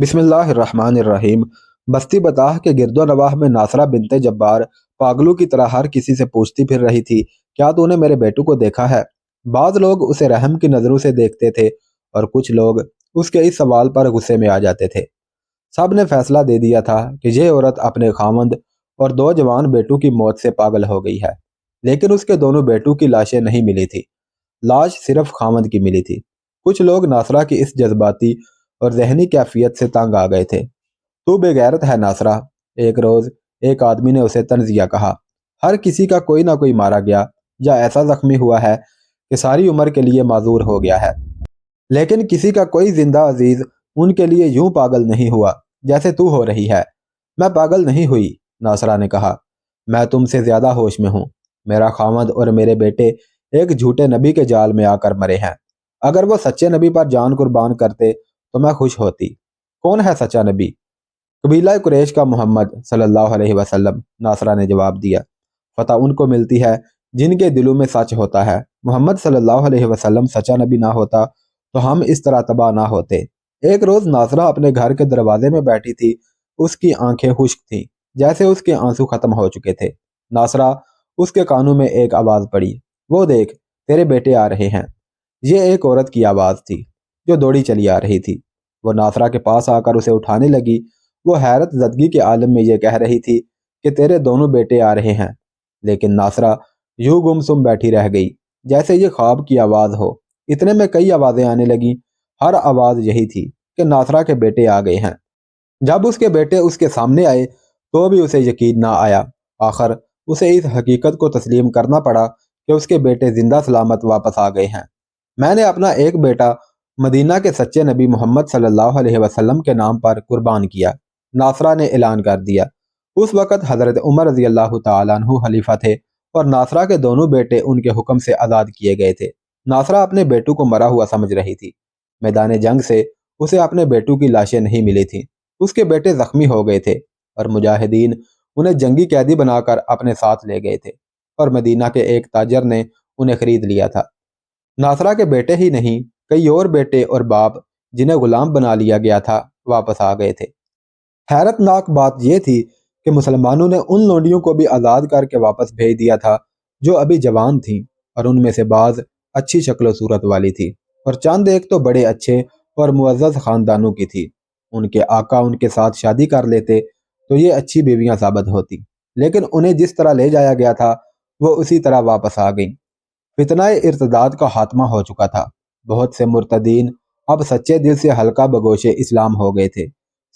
بسم اللہ الرحمن الرحیم۔ بستی بطاح کے گرد و نواح میں ناصرہ بنت جبار پاگلوں کی طرح ہر کسی سے پوچھتی پھر رہی تھی، کیا تو نے میرے بیٹو کو دیکھا ہے؟ بعض لوگ اسے رحم کی نظروں سے دیکھتے تھے اور کچھ لوگ اس کے اس سوال پر غصے میں آ جاتے تھے۔ سب نے فیصلہ دے دیا تھا کہ یہ عورت اپنے خاوند اور دو جوان بیٹوں کی موت سے پاگل ہو گئی ہے، لیکن اس کے دونوں بیٹوں کی لاشیں نہیں ملی تھی۔ لاش صرف خاوند کی ملی تھی۔ کچھ لوگ ناصرہ کی اس جذباتی اور ذہنی کیفیت سے تنگ آ گئے تھے۔ تو بے غیرت ہے ناصرہ، ایک روز ایک آدمی نے اسے طنزیہ کہا۔ ہر کسی کا کوئی نہ کوئی مارا گیا یا ایسا زخمی ہوا ہے کہ ساری عمر کے لیے معذور ہو گیا ہے، لیکن کسی کا کوئی زندہ عزیز ان کے لیے یوں پاگل نہیں ہوا جیسے تو ہو رہی ہے۔ میں پاگل نہیں ہوئی، ناصرہ نے کہا، میں تم سے زیادہ ہوش میں ہوں۔ میرا خاوند اور میرے بیٹے ایک جھوٹے نبی کے جال میں آ کر مرے ہیں۔ اگر وہ سچے نبی پر جان قربان کرتے تو میں خوش ہوتی۔ کون ہے سچا نبی؟ قبیلہ قریش کا محمد صلی اللہ علیہ وسلم، ناصرہ نے جواب دیا۔ فتح ان کو ملتی ہے جن کے دلوں میں سچ ہوتا ہے۔ محمد صلی اللہ علیہ وسلم سچا نبی نہ ہوتا تو ہم اس طرح تباہ نہ ہوتے۔ ایک روز ناصرہ اپنے گھر کے دروازے میں بیٹھی تھی۔ اس کی آنکھیں خشک تھیں، جیسے اس کے آنسو ختم ہو چکے تھے۔ ناصرہ اس کے کانوں میں ایک آواز پڑی، وہ دیکھ تیرے بیٹے آ رہے ہیں۔ یہ ایک عورت کی آواز تھی جو دوڑی چلی آ رہی تھی۔ وہ ناصرہ کے پاس آ کر اسے اٹھانے لگی۔ وہ حیرت زدگی کے عالم میں یہ کہہ رہی تھی کہ تیرے دونوں بیٹے آ رہے ہیں، لیکن ناصرہ یوں گمسم بیٹھی رہ گئی جیسے یہ خواب کی آواز ہو۔ اتنے میں کئی آوازیں آنے لگیں، ہر آواز یہی تھی کہ ناصرہ کے بیٹے آ گئے ہیں۔ جب اس کے بیٹے اس کے سامنے آئے تو بھی اسے یقین نہ آیا۔ آخر اسے اس حقیقت کو تسلیم کرنا پڑا کہ اس کے بیٹے زندہ سلامت واپس آ گئے ہیں۔ میں نے اپنا ایک بیٹا مدینہ کے سچے نبی محمد صلی اللہ علیہ وسلم کے نام پر قربان کیا، ناصرہ نے اعلان کر دیا۔ اس وقت حضرت عمر رضی اللہ تعالیٰ عنہ خلیفہ تھے اور ناصرہ کے دونوں بیٹے ان کے حکم سے آزاد کیے گئے تھے۔ ناصرہ اپنے بیٹوں کو مرا ہوا سمجھ رہی تھی۔ میدان جنگ سے اسے اپنے بیٹوں کی لاشیں نہیں ملی تھیں۔ اس کے بیٹے زخمی ہو گئے تھے اور مجاہدین انہیں جنگی قیدی بنا کر اپنے ساتھ لے گئے تھے اور مدینہ کے ایک تاجر نے انہیں خرید لیا تھا۔ ناصرہ کے بیٹے ہی نہیں، کئی اور بیٹے اور باپ جنہیں غلام بنا لیا گیا تھا واپس آ گئے تھے۔ حیرت ناک بات یہ تھی کہ مسلمانوں نے ان لونڈیوں کو بھی آزاد کر کے واپس بھیج دیا تھا جو ابھی جوان تھیں، اور ان میں سے بعض اچھی شکل و صورت والی تھی اور چند ایک تو بڑے اچھے اور معزز خاندانوں کی تھی۔ ان کے آقا ان کے ساتھ شادی کر لیتے تو یہ اچھی بیویاں ثابت ہوتی، لیکن انہیں جس طرح لے جایا گیا تھا وہ اسی طرح واپس آ گئیں۔ فتنہ ارتداد کا خاتمہ ہو چکا تھا۔ بہت سے مرتدین اب سچے دل سے ہلکا بگوش اسلام ہو گئے تھے۔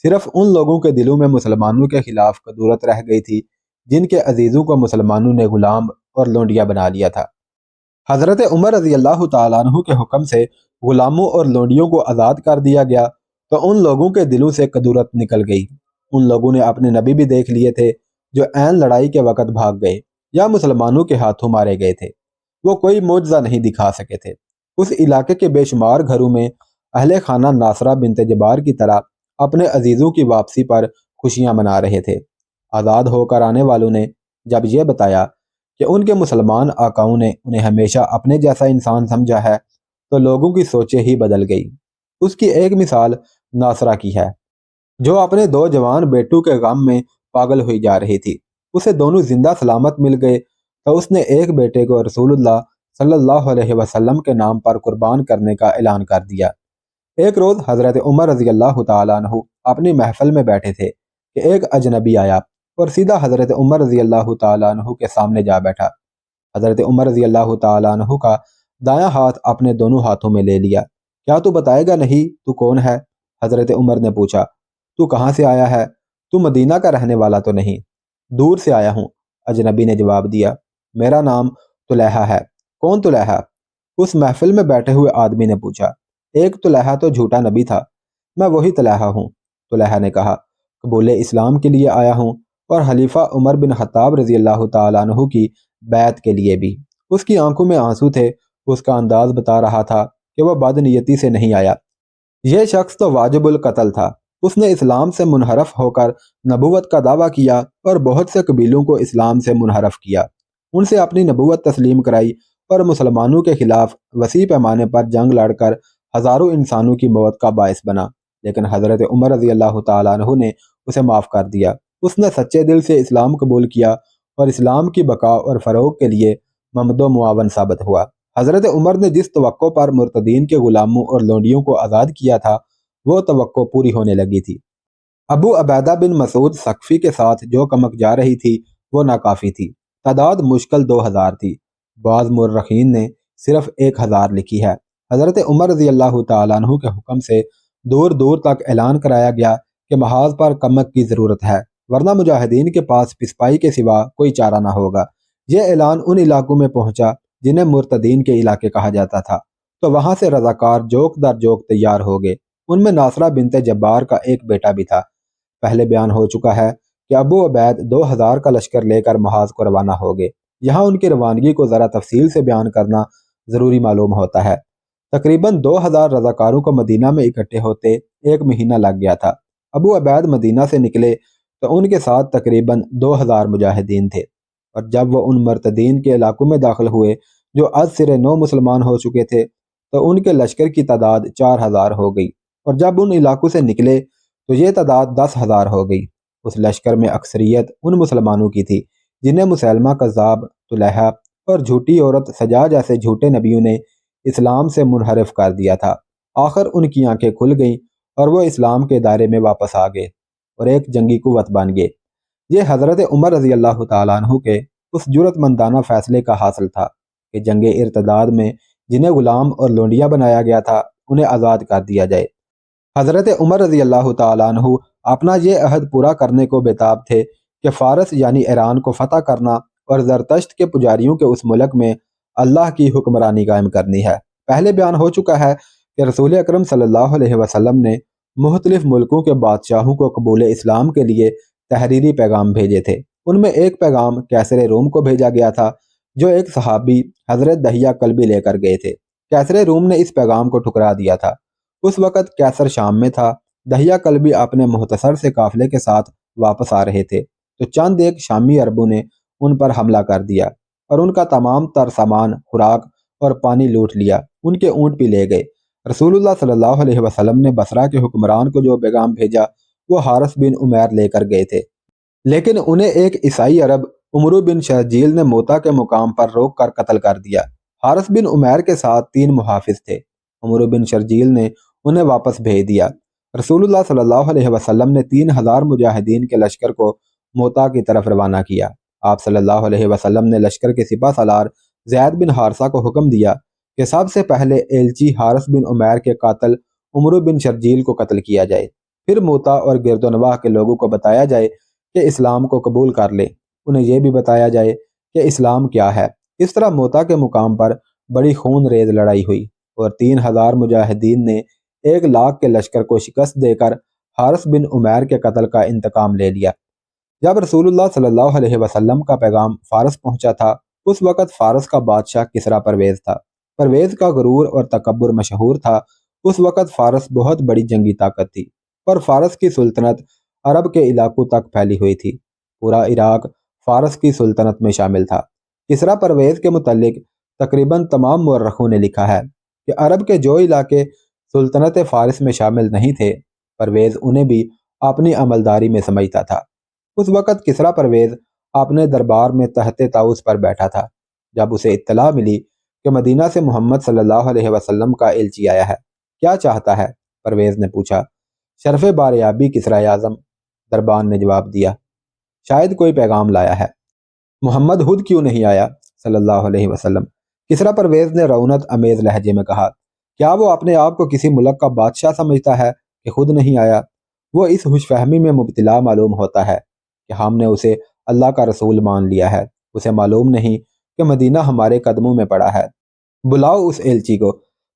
صرف ان لوگوں کے دلوں میں مسلمانوں کے خلاف کدورت رہ گئی تھی جن کے عزیزوں کو مسلمانوں نے غلام اور لونڈیا بنا لیا تھا۔ حضرت عمر رضی اللہ تعالیٰ عنہ کے حکم سے غلاموں اور لونڈیوں کو آزاد کر دیا گیا تو ان لوگوں کے دلوں سے کدورت نکل گئی۔ ان لوگوں نے اپنے نبی بھی دیکھ لیے تھے جو عین لڑائی کے وقت بھاگ گئے یا مسلمانوں کے ہاتھوں مارے گئے تھے۔ وہ کوئی معجزہ نہیں دکھا سکے تھے۔ اس علاقے کے بے شمار گھروں میں اہل خانہ ناصرہ بنت جبار کی طرح اپنے عزیزوں کی واپسی پر خوشیاں منا رہے تھے۔ آزاد ہو کر آنے والوں نے جب یہ بتایا کہ ان کے مسلمان آقاؤں نے انہیں ہمیشہ اپنے جیسا انسان سمجھا ہے تو لوگوں کی سوچیں ہی بدل گئی۔ اس کی ایک مثال ناصرہ کی ہے جو اپنے دو جوان بیٹوں کے غم میں پاگل ہوئی جا رہی تھی۔ اسے دونوں زندہ سلامت مل گئے تو اس نے ایک بیٹے کو رسول اللہ صلی اللہ علیہ وسلم کے نام پر قربان کرنے کا اعلان کر دیا۔ ایک روز حضرت عمر رضی اللہ تعالیٰ عنہ اپنی محفل میں بیٹھے تھے کہ ایک اجنبی آیا اور سیدھا حضرت عمر رضی اللہ تعالیٰ عنہ کے سامنے جا بیٹھا۔ حضرت عمر رضی اللہ تعالیٰ عنہ کا دایاں ہاتھ اپنے دونوں ہاتھوں میں لے لیا۔ کیا تو بتائے گا نہیں تو کون ہے؟ حضرت عمر نے پوچھا۔ تو کہاں سے آیا ہے؟ تو مدینہ کا رہنے والا تو نہیں؟ دور سے آیا ہوں، اجنبی نے جواب دیا۔ میرا نام طلحہ ہے۔ کون طلحہ؟ اس محفل میں بیٹھے ہوئے آدمی نے پوچھا۔ ایک طلحہ تو جھوٹا نبی تھا، میں وہی طلحہ ہوں، طلحہ نے کہا۔ قبول اسلام کے لیے آیا ہوں اور خلیفہ عمر بن خطاب رضی اللہ تعالیٰ عنہ کی بیعت کے لیے بھی۔ اس کی آنکھوں میں آنسو تھے۔ اس کا انداز بتا رہا تھا کہ وہ بدنیتی سے نہیں آیا۔ یہ شخص تو واجب القتل تھا۔ اس نے اسلام سے منحرف ہو کر نبوت کا دعویٰ کیا اور بہت سے قبیلوں کو اسلام سے منحرف کیا، ان سے اپنی نبوت تسلیم کرائی اور مسلمانوں کے خلاف وسیع پیمانے پر جنگ لڑ کر ہزاروں انسانوں کی موت کا باعث بنا۔ لیکن حضرت عمر رضی اللہ تعالیٰ عنہ نے اسے معاف کر دیا۔ اس نے سچے دل سے اسلام قبول کیا اور اسلام کی بقا اور فروغ کے لیے ممد و معاون ثابت ہوا۔ حضرت عمر نے جس توقع پر مرتدین کے غلاموں اور لونڈیوں کو آزاد کیا تھا وہ توقع پوری ہونے لگی تھی۔ ابو عبیدہ بن مسعود ثقفی کے ساتھ جو کمک جا رہی تھی وہ ناکافی تھی۔ تعداد مشکل 2000 تھی، بعض مورخین نے صرف 1000 لکھی ہے۔ حضرت عمر رضی اللہ تعالیٰ عنہ کے حکم سے دور دور تک اعلان کرایا گیا کہ محاذ پر کمک کی ضرورت ہے، ورنہ مجاہدین کے پاس پسپائی کے سوا کوئی چارہ نہ ہوگا۔ یہ اعلان ان علاقوں میں پہنچا جنہیں مرتدین کے علاقے کہا جاتا تھا، تو وہاں سے رضاکار جوک در جوک تیار ہو گئے۔ ان میں ناصرہ بنت جبار کا ایک بیٹا بھی تھا۔ پہلے بیان ہو چکا ہے کہ ابو عبید 2000 کا لشکر لے کر محاذ کو روانہ ہو گئے۔ یہاں ان کی روانگی کو ذرا تفصیل سے بیان کرنا ضروری معلوم ہوتا ہے۔ تقریباً 2000 رضاکاروں کو مدینہ میں اکٹھے ہوتے 1 مہینہ لگ گیا تھا۔ ابو عبید مدینہ سے نکلے تو ان کے ساتھ تقریباً 2000 مجاہدین تھے، اور جب وہ ان مرتدین کے علاقوں میں داخل ہوئے جو از سرے نو مسلمان ہو چکے تھے تو ان کے لشکر کی تعداد 4000 ہو گئی، اور جب ان علاقوں سے نکلے تو یہ تعداد 10,000 ہو گئی۔ اس لشکر میں اکثریت ان مسلمانوں کی تھی جنہیں مسیلمہ کذاب، طلحہ اور جھوٹی عورت سجا جیسے جھوٹے نبیوں نے اسلام سے منحرف کر دیا تھا۔ آخر ان کی آنکھیں کھل گئیں اور وہ اسلام کے دائرے میں واپس آ گئے اور ایک جنگی قوت بن گئے۔ یہ حضرت عمر رضی اللہ تعالیٰ عنہ کے اس جرأت مندانہ فیصلے کا حاصل تھا کہ جنگ ارتداد میں جنہیں غلام اور لونڈیاں بنایا گیا تھا انہیں آزاد کر دیا جائے۔ حضرت عمر رضی اللہ تعالیٰ عنہ اپنا یہ عہد پورا کرنے کو بےتاب تھے کہ فارس یعنی ایران کو فتح کرنا اور زرتشت کے پجاریوں کے اس ملک میں اللہ کی حکمرانی قائم کرنی ہے۔ پہلے بیان ہو چکا ہے کہ رسول اکرم صلی اللہ علیہ وسلم نے مختلف ملکوں کے بادشاہوں کو قبول اسلام کے لیے تحریری پیغام بھیجے تھے۔ ان میں ایک پیغام کیسر روم کو بھیجا گیا تھا جو ایک صحابی حضرت دہیہ کلبی لے کر گئے تھے۔ کیسر روم نے اس پیغام کو ٹھکرا دیا تھا۔ اس وقت کیسر شام میں تھا۔ دہیہ کلبی اپنے مختصر سے قافلے کے ساتھ واپس آ رہے تھے تو چند ایک شامی عربوں نے ان پر حملہ کر دیا اور ان کا تمام تر سامان، خوراک اور پانی لوٹ لیا۔ ان کے اونٹ بھی لے گئے۔ رسول اللہ صلی اللہ علیہ وسلم نے بصرہ کے حکمران کو جو پیغام بھیجا وہ حارث بن عمیر لے کر گئے تھے، لیکن انہیں ایک عیسائی عرب عمرو بن شرجیل نے موتا کے مقام پر روک کر قتل کر دیا۔ حارث بن عمیر کے ساتھ 3 محافظ تھے۔ عمرو بن شرجیل نے انہیں واپس بھیج دیا۔ رسول اللہ صلی اللہ علیہ وسلم نے 3000 مجاہدین کے لشکر کو موتا کی طرف روانہ کیا۔ آپ صلی اللہ علیہ وسلم نے لشکر کے سپہ سالار زید بن حارثہ کو حکم دیا کہ سب سے پہلے ایلچی حارث بن عمیر کے قاتل عمرو بن شرجیل کو قتل کیا جائے، پھر موتا اور گرد و نواح کے لوگوں کو بتایا جائے کہ اسلام کو قبول کر لیں۔ انہیں یہ بھی بتایا جائے کہ اسلام کیا ہے۔ اس طرح موتا کے مقام پر بڑی خون ریز لڑائی ہوئی اور 3000 مجاہدین نے 1,00,000 کے لشکر کو شکست دے کر حارث بن عمیر کے قتل کا انتقام لے لیا۔ جب رسول اللہ صلی اللہ علیہ وسلم کا پیغام فارس پہنچا تھا اس وقت فارس کا بادشاہ کسریٰ پرویز تھا۔ پرویز کا غرور اور تکبر مشہور تھا۔ اس وقت فارس بہت بڑی جنگی طاقت تھی اور فارس کی سلطنت عرب کے علاقوں تک پھیلی ہوئی تھی۔ پورا عراق فارس کی سلطنت میں شامل تھا۔ کسریٰ پرویز کے متعلق تقریباً تمام مورخوں نے لکھا ہے کہ عرب کے جو علاقے سلطنت فارس میں شامل نہیں تھے پرویز انہیں بھی اپنی عملداری میں سمجھتا تھا۔ اس وقت کسریٰ پرویز اپنے دربار میں تحت طاؤس پر بیٹھا تھا جب اسے اطلاع ملی کہ مدینہ سے محمد صلی اللہ علیہ وسلم کا ایلچی آیا ہے۔ کیا چاہتا ہے؟ پرویز نے پوچھا۔ شرف باریابی کسریٰ اعظم، دربان نے جواب دیا۔ شاید کوئی پیغام لایا ہے۔ محمد خود کیوں نہیں آیا صلی اللہ علیہ وسلم؟ کسریٰ پرویز نے رعونت امیز لہجے میں کہا۔ کیا وہ اپنے آپ کو کسی ملک کا بادشاہ سمجھتا ہے کہ خود نہیں آیا؟ وہ اس خوش فہمی میں مبتلا معلوم ہوتا ہے کہ ہم نے اسے اللہ کا رسول مان لیا ہے۔ اسے معلوم نہیں کہ مدینہ ہمارے قدموں میں پڑا ہے۔ بلاؤ اس ایلچی کو۔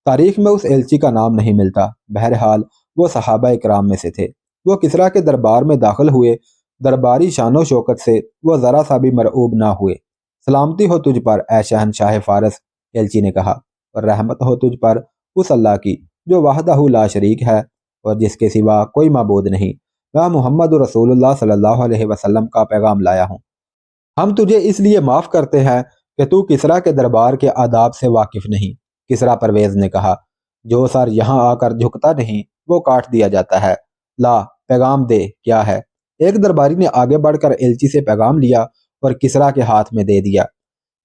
تاریخ میں اس ایلچی کا نام نہیں ملتا۔ بہرحال وہ صحابہ اکرام میں سے تھے۔ وہ کسریٰ کے دربار میں داخل ہوئے۔ درباری شان و شوکت سے وہ ذرا سا بھی مرعوب نہ ہوئے۔ سلامتی ہو تجھ پر اے شہنشاہ فارس، ایلچی نے کہا، اور رحمت ہو تجھ پر اس اللہ کی جو وحدہ لا شریک ہے اور جس کے سوا کوئی معبود نہیں۔ میں محمد رسول اللہ صلی اللہ علیہ وسلم کا پیغام لایا ہوں۔ ہم تجھے اس لیے معاف کرتے ہیں کہ تو کسریٰ کے دربار کے آداب سے واقف نہیں۔ کسریٰ پرویز نے کہا، جو سر یہاں آ کر جھکتا نہیں وہ کاٹ دیا جاتا ہے۔ لا، پیغام دے، کیا ہے؟ ایک درباری نے آگے بڑھ کر ایلچی سے پیغام لیا اور کسرا کے ہاتھ میں دے دیا۔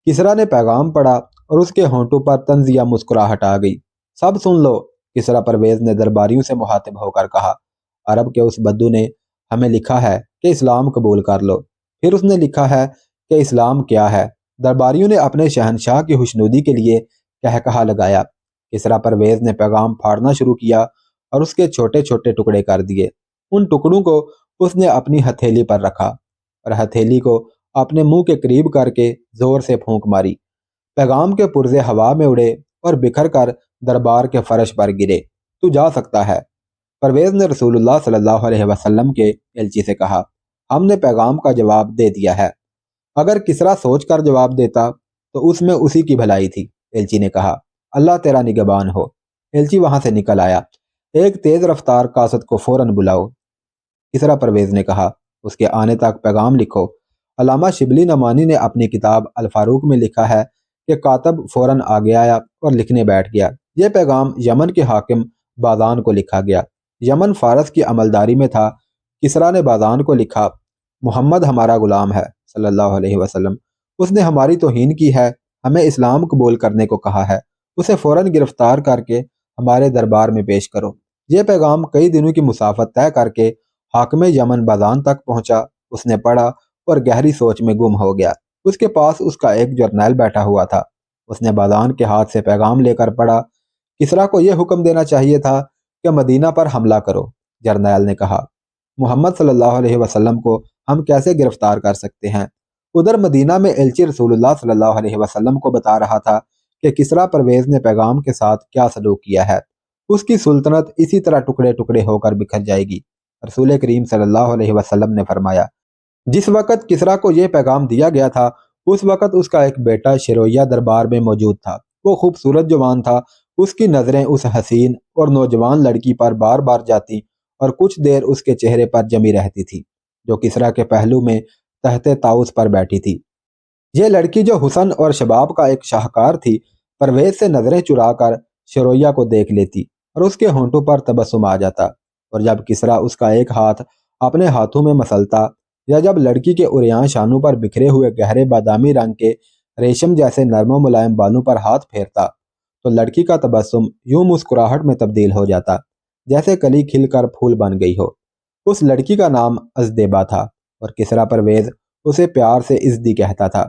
کسرا نے پیغام پڑھا اور اس کے ہونٹوں پر طنزیہ مسکراہٹ آ گئی۔ سب سن لو، کسرا پرویز نے درباریوں سے مخاطب ہو کر کہا۔ عرب کے اس بدو نے ہمیں لکھا ہے کہ اسلام قبول کر لو۔ پھر اس نے لکھا ہے کہ اسلام کیا ہے؟ درباریوں نے اپنے شہنشاہ کی خوشنودی کے لیے کہا لگایا۔ کسرا پرویز نے پیغام پھاڑنا شروع کیا اور اس کے چھوٹے چھوٹے ٹکڑے کر دیے۔ ان ٹکڑوں کو اس نے اپنی ہتھیلی پر رکھا اور ہتھیلی کو اپنے منہ کے قریب کر کے زور سے پھونک ماری۔ پیغام کے پرزے ہوا میں اڑے اور بکھر کر دربار کے فرش پر گرے۔ تو جا سکتا ہے۔ پرویز نے رسول اللہ صلی اللہ علیہ وسلم کے ایلچی سے کہا، ہم نے پیغام کا جواب دے دیا ہے۔ اگر کسرا سوچ کر جواب دیتا تو اس میں اسی کی بھلائی تھی، ایلچی نے کہا۔ اللہ تیرا نگہبان ہو۔ ایلچی وہاں سے نکل آیا۔ ایک تیز رفتار قاصد کو فوراً بلاؤ، کسرا پرویز نے کہا۔ اس کے آنے تک پیغام لکھو۔ علامہ شبلی نعمانی نے اپنی کتاب الفاروق میں لکھا ہے کہ کاتب فوراً آگے آیا اور لکھنے بیٹھ گیا۔ یہ پیغام یمن کے حاکم بازان کو لکھا گیا۔ یمن فارس کی عملداری میں تھا۔ کسرا نے بازان کو لکھا، محمد ہمارا غلام ہے صلی اللہ علیہ وسلم۔ اس نے ہماری توہین کی ہے، ہمیں اسلام قبول کرنے کو کہا ہے۔ اسے فوراً گرفتار کر کے ہمارے دربار میں پیش کرو۔ یہ پیغام کئی دنوں کی مسافت طے کر کے حاکم یمن بازان تک پہنچا۔ اس نے پڑھا اور گہری سوچ میں گم ہو گیا۔ اس کے پاس اس کا ایک جرنیل بیٹھا ہوا تھا۔ اس نے بازان کے ہاتھ سے پیغام لے کر پڑھا، کسرا کو یہ حکم دینا چاہیے تھا کہ مدینہ پر حملہ کرو۔ جرنیل نے کہا، محمد صلی اللہ علیہ وسلم کو ہم کیسے گرفتار کر سکتے ہیں؟ ادھر مدینہ میں ایلچی رسول اللہ صلی اللہ علیہ وسلم کو بتا رہا تھا کہ کسرا پرویز نے پیغام کے ساتھ کیا سلوک کیا ہے۔ اس کی سلطنت اسی طرح ٹکڑے ٹکڑے ہو کر بکھر جائے گی۔ رسول کریم صلی اللہ علیہ وسلم نے فرمایا، جس وقت کسرا کو یہ پیغام دیا گیا تھا اس وقت اس کا ایک بیٹا شرویہ دربار میں موجود تھا۔ وہ خوبصورت جوان تھا۔ اس کی نظریں اس حسین اور نوجوان لڑکی پر بار بار جاتی اور کچھ دیر اس کے چہرے پر جمی رہتی تھی جو کسرا کے پہلو میں تحت طاؤس پر بیٹھی تھی۔ یہ لڑکی جو حسن اور شباب کا ایک شاہکار تھی، پرویز سے نظریں چرا کر شرویہ کو دیکھ لیتی اور اس کے ہونٹوں پر تبسم آ جاتا، اور جب کسرا اس کا ایک ہاتھ اپنے ہاتھوں میں مسلتا یا جب لڑکی کے عریاں شانوں پر بکھرے ہوئے گہرے بادامی رنگ کے ریشم جیسے نرم و ملائم بالوں پر ہاتھ پھیرتا تو لڑکی کا تبسم یوں مسکراہٹ میں تبدیل ہو جاتا جیسے کلی کھل کر پھول بن گئی ہو۔ اس لڑکی کا نام ازدیبا تھا اور کسرا پرویز اسے پیار سے ازدی کہتا تھا۔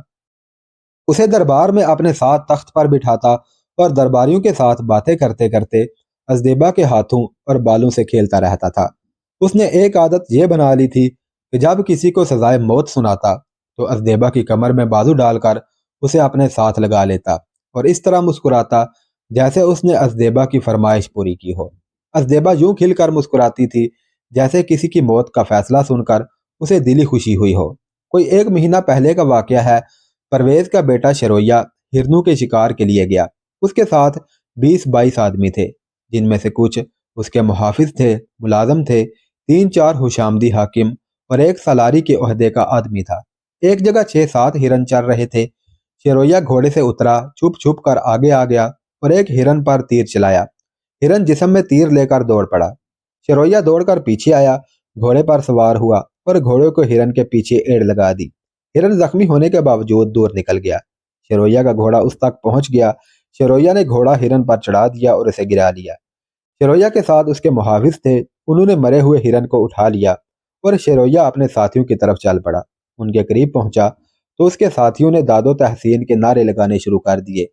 اسے دربار میں اپنے ساتھ تخت پر بٹھاتا اور درباریوں کے ساتھ باتیں کرتے کرتے ازدیبا کے ہاتھوں اور بالوں سے کھیلتا رہتا تھا۔ اس نے ایک عادت یہ بنا لی تھی کہ جب کسی کو سزائے موت سناتا تو ازدیبا کی کمر میں بازو ڈال کر اسے اپنے ساتھ لگا لیتا اور اس طرح مسکراتا جیسے اس نے ازدیبا کی فرمائش پوری کی ہو۔ ازدیبا یوں کھل کر مسکراتی تھی جیسے کسی کی موت کا فیصلہ سن کر اسے دلی خوشی ہوئی ہو۔ کوئی 1 مہینہ پہلے کا واقعہ ہے۔ پرویز کا بیٹا شرویہ ہرنوں کے شکار کے لیے گیا۔ اس کے ساتھ 20-22 آدمی تھے، جن میں سے کچھ اس کے محافظ تھے، ملازم تھے، 3-4 حشامدی حاکم اور ایک سالاری کے عہدے کا آدمی تھا۔ ایک جگہ 6-7 ہرن چر رہے تھے۔ شرویہ گھوڑے سے اترا، چھپ چھپ کر آگے آ گیا اور ایک ہرن پر تیر چلایا۔ ہرن جسم میں تیر لے کر دوڑ پڑا۔ شرویہ دوڑ کر پیچھے آیا، گھوڑے پر سوار ہوا اور گھوڑے کو ہرن کے پیچھے ایڑ لگا دی۔ ہرن زخمی ہونے کے باوجود دور نکل گیا۔ شرویہ کا گھوڑا اس تک پہنچ گیا۔ شرویہ نے گھوڑا ہرن پر چڑھا دیا اور اسے گرا لیا۔ شرویہ کے ساتھ اس کے محافظ تھے، انہوں نے مرے ہوئے ہرن کو اٹھا لیا اور شرویہ اپنے ساتھیوں کی طرف چل پڑا۔ ان کے قریب پہنچا تو اس کے ساتھیوں نے داد و تحسین کے نعرے لگانے شروع کر دیے،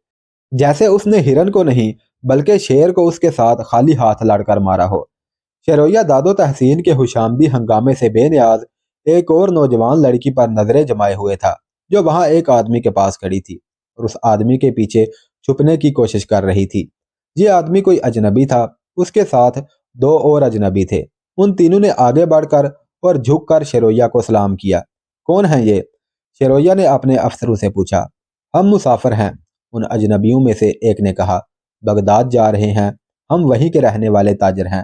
جیسے اس نے ہرن کو نہیں بلکہ شیر کو اس کے ساتھ خالی ہاتھ لڑ کر مارا ہو۔ شرویہ داد و تحسین کے حشامدی ہنگامے سے بے نیاز ایک اور نوجوان لڑکی پر نظریں جمائے ہوئے تھا جو وہاں ایک آدمی کے پاس کھڑی تھی اور اس آدمی کے پیچھے چھپنے کی کوشش کر رہی تھی۔ یہ آدمی کوئی اجنبی تھا، اس کے ساتھ 2 اور اجنبی تھے۔ ان تینوں نے آگے بڑھ کر اور جھک کر شرویہ کو سلام کیا۔ کون ہیں یہ؟ شرویہ نے اپنے افسروں سے پوچھا۔ ہم مسافر ہیں، ان اجنبیوں میں سے ایک نے کہا۔ بغداد جا رہے ہیں، ہم وہیں کے رہنے والے تاجر ہیں،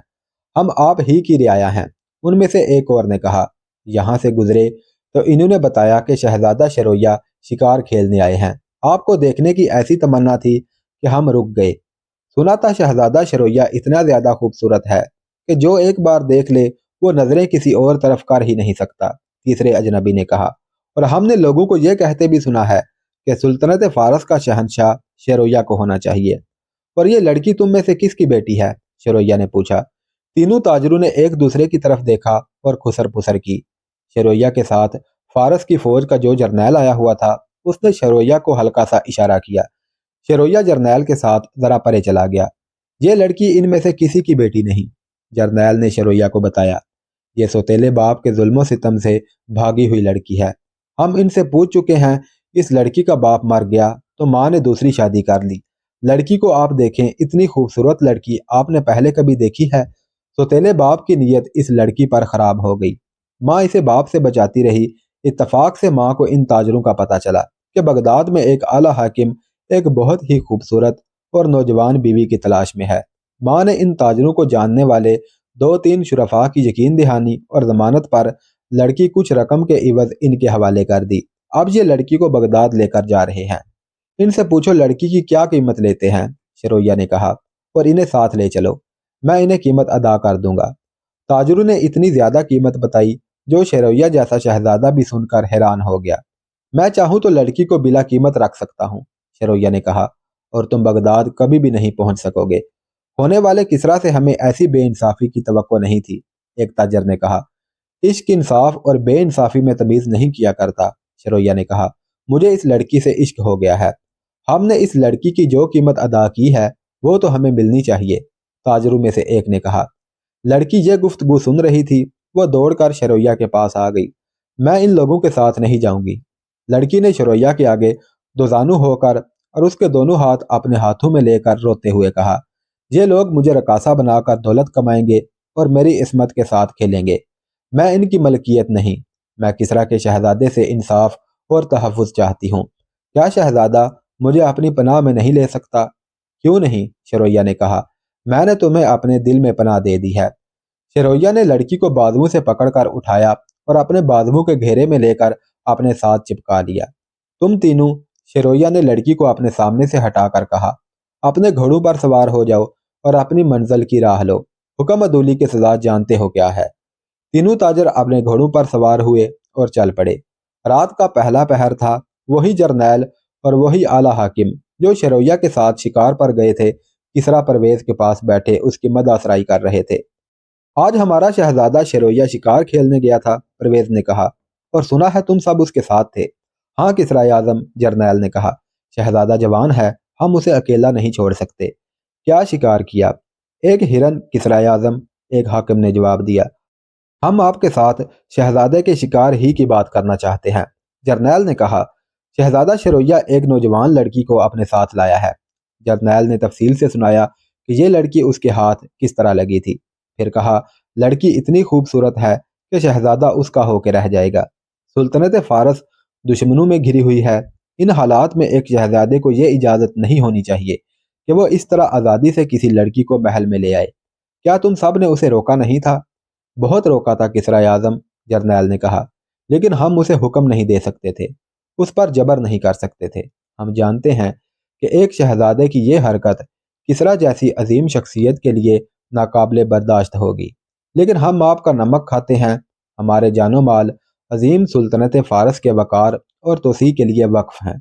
ہم آپ ہی کی رعایا ہیں۔ ان میں سے ایک اور نے کہا۔ یہاں سے گزرے تو انہوں نے بتایا کہ شہزادہ شرویہ شکار کھیلنے آئے ہیں، آپ کو دیکھنے کی ایسی تمنا تھی کہ ہم رک گئے۔ سنا تھا شہزادہ شرویہ اتنا زیادہ خوبصورت ہے کہ جو ایک بار دیکھ لے وہ نظریں کسی اور طرف کر ہی نہیں سکتا۔ تیسرے اجنبی نے کہا، اور ہم نے لوگوں کو یہ کہتے بھی سنا ہے کہ سلطنت فارس کا شہنشاہ شیرویہ کو ہونا چاہیے۔ اور یہ لڑکی تم میں سے کس کی بیٹی ہے؟ شیرویہ نے پوچھا۔ تینوں تاجروں نے ایک دوسرے کی طرف دیکھا اور خسر پسر کی۔ شیرویہ کے ساتھ فارس کی فوج کا جو جرنیل آیا ہوا تھا اس نے شیرویہ کو ہلکا سا اشارہ کیا۔ شیرویہ جرنیل کے ساتھ ذرا پرے چلا گیا۔ یہ لڑکی ان میں سے کسی کی بیٹی نہیں، جرنیل نے شیرویہ کو بتایا۔ یہ سوتیلے باپ کے ظلم و ستم سے بھاگی ہوئی لڑکی ہے۔ ہم ان سے پوچھ چکے ہیں، اس لڑکی کا باپ مر گیا تو ماں نے دوسری شادی کر لی۔ لڑکی کو آپ دیکھیں، اتنی خوبصورت لڑکی آپ نے پہلے کبھی دیکھی ہے؟ سوتیلے باپ کی نیت اس لڑکی پر خراب ہو گئی۔ ماں اسے باپ سے بچاتی رہی۔ اتفاق سے ماں کو ان تاجروں کا پتہ چلا کہ بغداد میں ایک اعلیٰ حاکم ایک بہت ہی خوبصورت اور نوجوان بیوی کی تلاش میں ہے۔ ماں نے ان تاجروں کو جاننے والے 2-3 شرفاء کی یقین دہانی اور ضمانت پر لڑکی کچھ رقم کے عوض ان کے حوالے کر دی۔ اب یہ لڑکی کو بغداد لے کر جا رہے ہیں۔ ان سے پوچھو لڑکی کی کیا قیمت لیتے ہیں، شیرویہ نے کہا، اور انہیں ساتھ لے چلو، میں انہیں قیمت ادا کر دوں گا۔ تاجروں نے اتنی زیادہ قیمت بتائی جو شیرویہ جیسا شہزادہ بھی سن کر حیران ہو گیا۔ میں چاہوں تو لڑکی کو بلا قیمت رکھ سکتا ہوں، شیرویہ نے کہا، اور تم بغداد کبھی بھی نہیں پہنچ سکو گے۔ ہونے والے کسریٰ سے ہمیں ایسی بے انصافی کی توقع نہیں تھی، ایک تاجر نے کہا۔ عشق انصاف اور بے انصافی میں تمیز نہیں کیا کرتا، شیرویہ نے کہا۔ مجھے اس لڑکی سے عشق ہو گیا ہے۔ ہم نے اس لڑکی کی جو قیمت ادا کی ہے وہ تو ہمیں ملنی چاہیے، تاجروں میں سے ایک نے کہا۔ لڑکی یہ گفتگو سن رہی تھی، وہ دوڑ کر شیرویہ کے پاس آ گئی۔ میں ان لوگوں کے ساتھ نہیں جاؤں گی، لڑکی نے شیرویہ کے آگے دوزانو ہو کر اور اس کے دونوں ہاتھ اپنے ہاتھوں میں لے کر روتے ہوئے کہا، یہ لوگ مجھے رقاصہ بنا کر دولت کمائیں گے اور میری عصمت کے ساتھ کھیلیں گے۔ میں ان کی ملکیت نہیں، میں کسریٰ کے شہزادے سے انصاف اور تحفظ چاہتی ہوں۔ کیا شہزادہ مجھے اپنی پناہ میں نہیں لے سکتا؟ کیوں نہیں؟ شیرویہ نے کہا، میں نے تمہیں اپنے دل میں پناہ دے دی ہے۔ شیرویہ نے لڑکی کو بازوؤں سے پکڑ کر اٹھایا اور اپنے بازوؤں کے گھیرے میں لے کر اپنے ساتھ چپکا لیا۔ تم تینوں، شیرویہ نے لڑکی کو اپنے سامنے سے ہٹا کر کہا، اپنے گھوڑوں پر سوار ہو جاؤ اور اپنی منزل کی راہ لو۔ حکم عدولی کی سزا جانتے ہو کیا ہے؟ تینوں تاجر اپنے گھوڑوں پر سوار ہوئے اور چل پڑے۔ رات کا پہلا پہر تھا۔ وہی جرنیل اور وہی اعلیٰ حاکم جو شیرویہ کے ساتھ شکار پر گئے تھے کسریٰ پرویز کے پاس بیٹھے اس کی مدح سرائی کر رہے تھے۔ آج ہمارا شہزادہ شیرویہ شکار کھیلنے گیا تھا، پرویز نے کہا، اور سنا ہے تم سب اس کے ساتھ تھے۔ ہاں کسریٰ اعظم، جرنیل نے کہا، شہزادہ جوان ہے، ہم اسے اکیلا نہیں چھوڑ سکتے۔ کیا شکار کیا؟ ایک ہرن، کسریٰ اعظم، ایک حاکم نے جواب دیا۔ ہم آپ کے ساتھ شہزادے کے شکار ہی کی بات کرنا چاہتے ہیں، جرنیل نے کہا۔ شہزادہ شیرویہ ایک نوجوان لڑکی کو اپنے ساتھ لایا ہے۔ جرنیل نے تفصیل سے سنایا کہ یہ لڑکی اس کے ہاتھ کس طرح لگی تھی، پھر کہا، لڑکی اتنی خوبصورت ہے کہ شہزادہ اس کا ہو کے رہ جائے گا۔ سلطنت فارس دشمنوں میں گھری ہوئی ہے۔ ان حالات میں ایک شہزادے کو یہ اجازت نہیں ہونی چاہیے کہ وہ اس طرح آزادی سے کسی لڑکی کو محل میں لے آئے۔ کیا تم سب نے اسے روکا نہیں تھا؟ بہت روکا تھا کسریٰ اعظم، جرنیل نے کہا، لیکن ہم اسے حکم نہیں دے سکتے تھے، اس پر جبر نہیں کر سکتے تھے۔ ہم جانتے ہیں کہ ایک شہزادے کی یہ حرکت کسریٰ جیسی عظیم شخصیت کے لیے ناقابل برداشت ہوگی، لیکن ہم آپ کا نمک کھاتے ہیں۔ ہمارے جان و مال عظیم سلطنت فارس کے وقار اور توسیع کے لیے وقف ہیں۔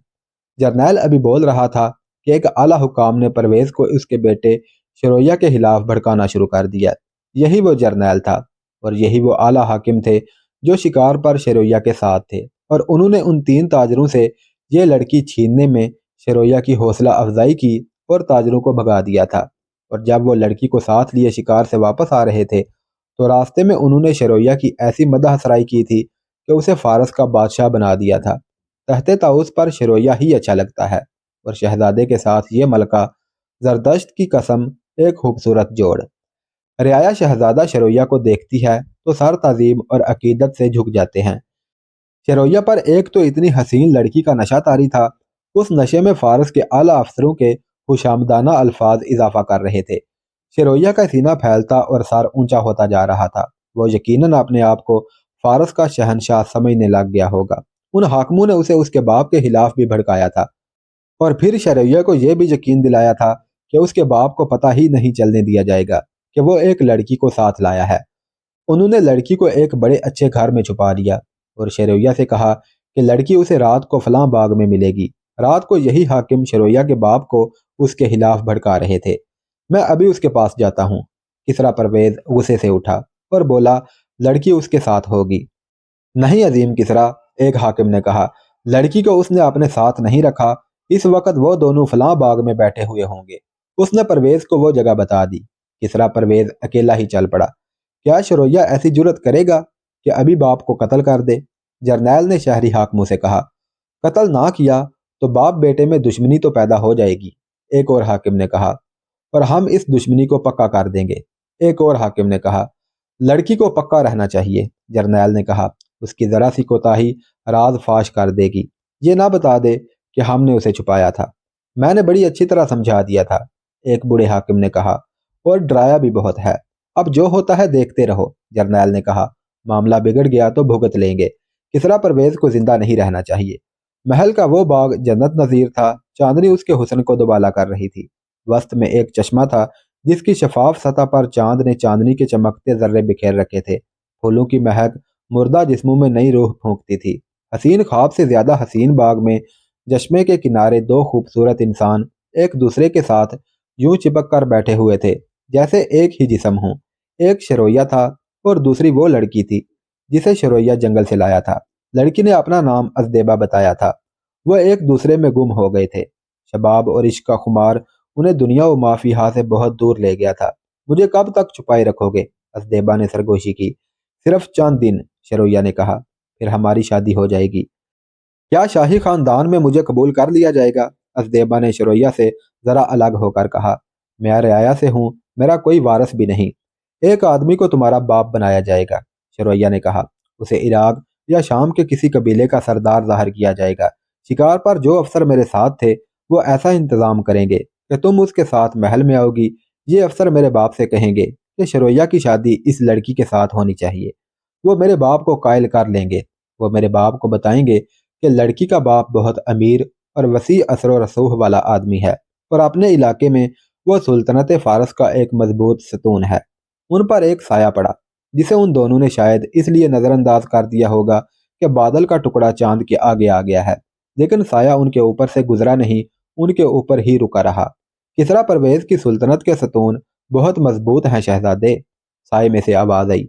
جرنیل ابھی بول رہا تھا کہ ایک اعلیٰ حکام نے پرویز کو اس کے بیٹے شیرویہ کے خلاف بھڑکانا شروع کر دیا۔ یہی وہ جرنیل تھا اور یہی وہ اعلیٰ حاکم تھے جو شکار پر شیرویہ کے ساتھ تھے، اور انہوں نے ان 3 تاجروں سے یہ لڑکی چھیننے میں شیرویہ کی حوصلہ افزائی کی اور تاجروں کو بھگا دیا تھا۔ اور جب وہ لڑکی کو ساتھ لیے شکار سے واپس آ رہے تھے تو راستے میں انہوں نے شیرویہ کی ایسی مدح سرائی کی تھی کہ اسے فارس کا بادشاہ بنا دیا تھا۔ تحت طاؤس پر شیرویہ ہی اچھا لگتا ہے، اور شہزادے کے ساتھ یہ ملکہ زردشت کی قسم ایک خوبصورت جوڑ۔ رعایا شہزادہ شیرویہ کو دیکھتی ہے تو سر تعظیم اور عقیدت سے جھک جاتے ہیں۔ شیرویہ پر ایک تو اتنی حسین لڑکی کا نشہ طاری تھا، اس نشے میں فارس کے اعلیٰ افسروں کے خوشامدانہ الفاظ اضافہ کر رہے تھے۔ شیرویہ کا سینہ پھیلتا اور سر اونچا ہوتا جا رہا تھا۔ وہ یقیناً اپنے آپ کو فارس کا شہنشاہ سمجھنے لگ گیا ہوگا۔ ان حاکموں نے اسے اس کے باپ کے خلاف بھی بھڑکایا تھا، اور پھر شیرویہ کو یہ بھی یقین دلایا تھا کہ اس کے باپ کو پتہ ہی نہیں چلنے دیا جائے گا کہ وہ ایک لڑکی کو ساتھ لایا ہے۔ انہوں نے لڑکی کو ایک بڑے اچھے گھر میں چھپا لیا اور شرویہ سے کہا کہ لڑکی اسے رات کو فلاں باغ میں ملے گی۔ رات کو یہی حاکم شرویہ کے باپ کو اس کے خلاف بھڑکا رہے تھے۔ میں ابھی اس کے پاس جاتا ہوں۔ کسریٰ پرویز غصے سے اٹھا اور بولا، لڑکی اس کے ساتھ ہوگی۔ نہیں عظیم کسریٰ، ایک حاکم نے کہا، لڑکی کو اس نے اپنے ساتھ نہیں رکھا، اس وقت وہ دونوں فلاں باغ میں بیٹھے ہوئے ہوں گے۔ اس نے پرویز کو وہ جگہ بتا دی۔ کسریٰ پرویز اکیلا ہی چل پڑا۔ کیا شرویہ ایسی جرت کرے گا کہ ابھی باپ کو قتل کر دے؟ جرنیل نے شہری حاکموں سے کہا۔ قتل نہ کیا تو باپ بیٹے میں دشمنی تو پیدا ہو جائے گی، ایک اور حاکم نے کہا، اور ہم اس دشمنی کو پکا کر دیں گے، ایک اور حاکم نے کہا۔ لڑکی کو پکا رہنا چاہیے، جرنیل نے کہا، اس کی ذرا سی کوتاہی راز فاش کر دے گی۔ یہ نہ بتا دے کہ ہم نے اسے چھپایا تھا۔ میں نے بڑی اچھی طرح سمجھا دیا تھا، ایک بوڑھے حاکم نے کہا، اور ڈرایا بھی بہت ہے۔ اب جو ہوتا ہے دیکھتے رہو، جرنیل نے کہا، معاملہ بگڑ گیا تو بھگت لیں گے۔ کسریٰ پرویز کو زندہ نہیں رہنا چاہیے۔ محل کا وہ باغ جنت نظیر تھا، چاندنی اس کے حسن کو دوبالا کر رہی تھی۔ وسط میں ایک چشمہ تھا جس کی شفاف سطح پر چاند نے چاندنی کے چمکتے ذرے بکھیر رکھے تھے۔ پھولوں کی مہک مردہ جسموں میں نئی روح پھونکتی تھی۔ حسین خواب سے زیادہ حسین باغ میں چشمے کے کنارے دو خوبصورت انسان ایک دوسرے کے ساتھ یوں چپک کر بیٹھے ہوئے تھے جیسے ایک ہی جسم ہوں۔ ایک شرویہ تھا اور دوسری وہ لڑکی تھی جسے شرویہ جنگل سے لایا تھا۔ لڑکی نے اپنا نام ازدیبا بتایا تھا۔ وہ ایک دوسرے میں گم ہو گئے تھے۔ شباب اور عشق کا خمار انہیں دنیا و ما فیہا سے بہت دور لے گیا تھا۔ مجھے کب تک چھپائے رکھو گے؟ ازدیبا نے سرگوشی کی۔ صرف چند دن، شرویہ نے کہا، پھر ہماری شادی ہو جائے گی۔ کیا شاہی خاندان میں مجھے قبول کر لیا جائے گا؟ ازدیبا نے شرویہ سے ذرا الگ ہو کر کہا۔ میں رعایا سے ہوں، میرا کوئی وارث بھی نہیں۔ ایک آدمی کو تمہارا باپ بنایا جائے گا، شرویہ نے کہا۔ اسے عراق یا شام کے کسی قبیلے کا سردار ظاہر کیا جائے گا۔ شکار پر جو افسر میرے ساتھ تھے وہ ایسا انتظام کریں گے کہ تم اس کے ساتھ محل میں آؤ گی۔ یہ افسر میرے باپ سے کہیں گے کہ شرویہ کی شادی اس لڑکی کے ساتھ ہونی چاہیے۔ وہ میرے باپ کو قائل کر لیں گے۔ وہ میرے باپ کو بتائیں گے کہ لڑکی کا باپ بہت امیر اور وسیع اثر و رسوخ والا آدمی ہے اور اپنے علاقے میں وہ سلطنت فارس کا ایک مضبوط ستون ہے۔ ان پر ایک سایہ پڑا جسے ان دونوں نے شاید اس لیے نظر انداز کر دیا ہوگا کہ بادل کا ٹکڑا چاند کے آگے آ گیا ہے، لیکن سایہ ان کے اوپر سے گزرا نہیں، ان کے اوپر ہی رکا رہا۔ کسریٰ پرویز کی سلطنت کے ستون بہت مضبوط ہیں شہزادے، سائے میں سے آواز آئی۔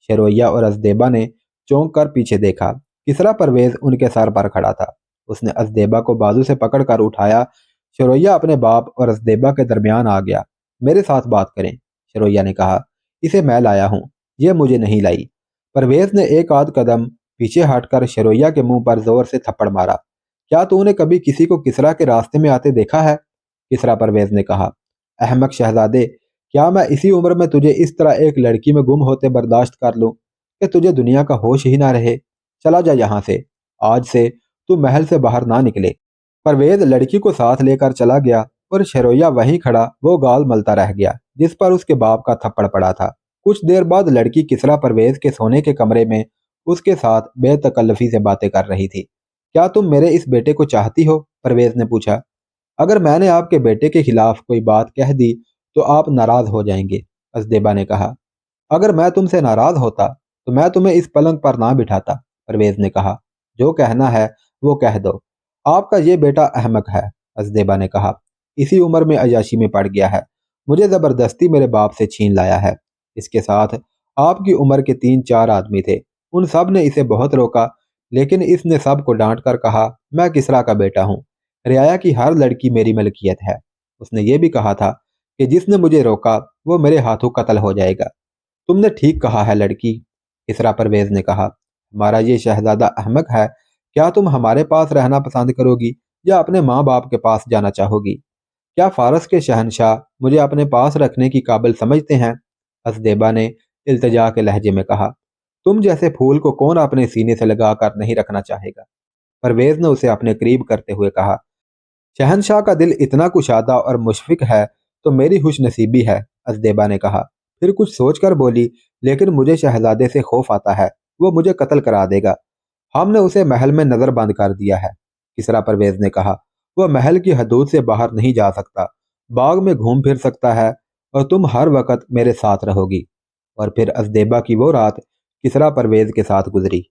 شرویہ اور ازدیبا نے چونک کر پیچھے دیکھا۔ کسریٰ پرویز ان کے سر پر کھڑا تھا۔ اس نے ازدیبا کو بازو سے پکڑ کر اٹھایا۔ شرویہ اپنے باپ اور ازدیبا کے درمیان آ گیا۔ میرے ساتھ بات کریں، شرویہ نے کہا، اسے میں لایا ہوں، یہ مجھے نہیں لائی۔ پرویز نے ایک آدھ قدم پیچھے ہٹ کر شرویہ کے منہ پر زور سے تھپڑ مارا۔ کیا تو نے کبھی کسی کو کسریٰ کے راستے میں آتے دیکھا ہے؟ کسریٰ پرویز نے کہا، احمق شہزادے، کیا میں اسی عمر میں تجھے اس طرح ایک لڑکی میں گم ہوتے برداشت کر لوں کہ تجھے دنیا کا ہوش ہی نہ رہے؟ چلا جا یہاں سے، آج سے تو محل سے باہر نہ نکلے۔ پرویز لڑکی کو ساتھ لے کر چلا گیا اور شرویہ وہیں کھڑا وہ گال ملتا رہ گیا جس پر اس کے باپ کا تھپڑ پڑا تھا۔ کچھ دیر بعد لڑکی کسریٰ پرویز کے سونے کے کمرے میں اس کے ساتھ بے تکلفی سے باتیں کر رہی تھی۔ کیا تم میرے اس بیٹے کو چاہتی ہو؟ پرویز نے پوچھا۔ اگر میں نے آپ کے بیٹے کے خلاف کوئی بات کہہ دی تو آپ ناراض ہو جائیں گے، ازدیبا نے کہا۔ اگر میں تم سے ناراض ہوتا تو میں تمہیں اس پلنگ پر نہ بٹھاتا، پرویز نے کہا۔ جو کہنا ہے وہ کہہ دو۔ آپ کا یہ بیٹا احمق ہے، ازدیبا نے کہا، اسی عمر میں عیاشی میں پڑ گیا ہے، مجھے زبردستی میرے باپ سے چھین لایا ہے۔ اس کے ساتھ آپ کی عمر کے 3-4 آدمی تھے، ان سب نے اسے بہت روکا، لیکن اس نے سب کو ڈانٹ کر کہا میں کسریٰ کا بیٹا ہوں، رعایا کی ہر لڑکی میری ملکیت ہے۔ اس نے یہ بھی کہا تھا کہ جس نے مجھے روکا وہ میرے ہاتھوں قتل ہو جائے گا۔ تم نے ٹھیک کہا ہے لڑکی، کسریٰ پرویز نے کہا، ہمارا یہ شہزادہ احمق ہے۔ کیا تم ہمارے پاس رہنا پسند کرو گی یا اپنے ماں باپ کے پاس جانا چاہو گی؟ کیا فارس کے شہنشاہ مجھے اپنے پاس رکھنے کی قابل سمجھتے ہیں؟ ازدیبا نے التجا کے لہجے میں کہا۔ تم جیسے پھول کو کون اپنے سینے سے لگا کر نہیں رکھنا چاہے گا؟ پرویز نے اسے اپنے قریب کرتے ہوئے کہا۔ شہنشاہ کا دل اتنا کشادہ اور مشفق ہے تو میری خوش نصیبی ہے، ازدیبا نے کہا۔ پھر کچھ سوچ کر بولی، لیکن مجھے شہزادے سے خوف آتا ہے، وہ مجھے قتل کرا دے گا۔ ہم نے اسے محل میں نظر بند کر دیا ہے، کسریٰ پرویز نے کہا۔ وہ محل کی حدود سے باہر نہیں جا سکتا، باغ میں گھوم پھر سکتا ہے اور تم ہر وقت میرے ساتھ رہو گی۔ اور پھر ازدیبا کی وہ رات کسریٰ پرویز کے ساتھ گزری۔